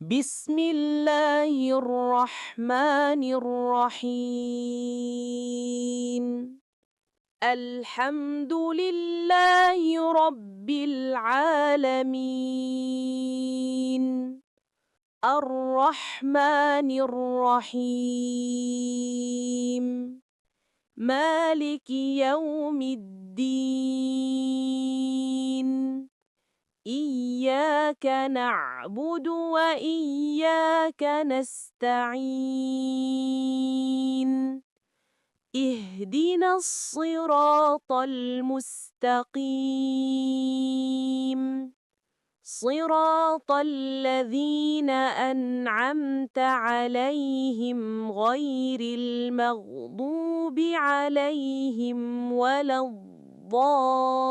بسم الله الرحمن الرحيم. الحمد لله رب العالمين. الرحمن الرحيم. مالك يوم الدين. إياك نعبد وإياك نستعين. اهدنا الصراط المستقيم. صراط الذين أنعمت عليهم غير المغضوب عليهم ولا الضالين.